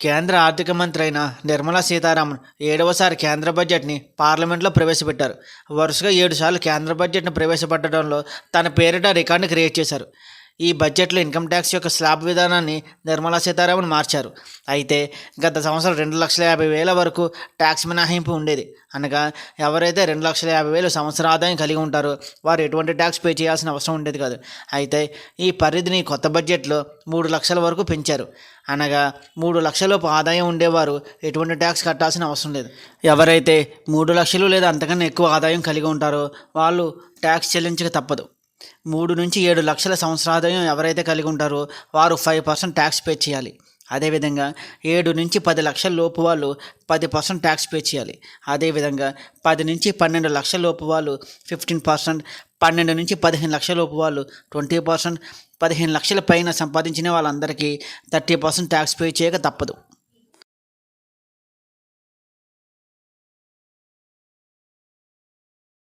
కేంద్ర ఆర్థిక మంత్రి అయిన నిర్మలా సీతారామన్ 7వసారి కేంద్ర బడ్జెట్ని పార్లమెంట్లో ప్రవేశపెట్టారు. వరుసగా 7 సార్లు కేంద్ర బడ్జెట్ను ప్రవేశపెట్టడంలో తన పేరిట రికార్డుని క్రియేట్ చేశారు. ఈ బడ్జెట్లో ఇన్కమ్ ట్యాక్స్ యొక్క స్లాబ్ విధానాన్ని నిర్మలా సీతారామన్ మార్చారు. అయితే గత సంవత్సరం 2,50,000 వరకు ట్యాక్స్ మినహాయింపు ఉండేది. అనగా ఎవరైతే 2,50,000 సంవత్సర ఆదాయం కలిగి ఉంటారో వారు ఎటువంటి ట్యాక్స్ పే చేయాల్సిన అవసరం ఉండేది కాదు. అయితే ఈ పరిధిని కొత్త బడ్జెట్లో 3 లక్షల వరకు పెంచారు. అనగా 3 లక్షలలోపు ఆదాయం ఉండేవారు ఎటువంటి ట్యాక్స్ కట్టాల్సిన అవసరం లేదు. ఎవరైతే 3 లక్షలు లేదా అంతకన్నా ఎక్కువ ఆదాయం కలిగి ఉంటారో వాళ్ళు ట్యాక్స్ చెల్లించక తప్పదు. 3 నుంచి 7 లక్షల సంవత్సరాదాయం ఎవరైతే కలిగి ఉంటారో వారు 5% ట్యాక్స్ పే చేయాలి. అదేవిధంగా 7 నుంచి 10 లక్షల లోపు వాళ్ళు 10% ట్యాక్స్ పే చేయాలి. అదేవిధంగా 10 నుంచి 12 లక్షల లోపు వాళ్ళు 15%, 12 నుంచి 15 లక్షల లోపు వాళ్ళు 20%, 15 లక్షల పైన సంపాదించిన వాళ్ళందరికీ 30% ట్యాక్స్ పే చేయక తప్పదు.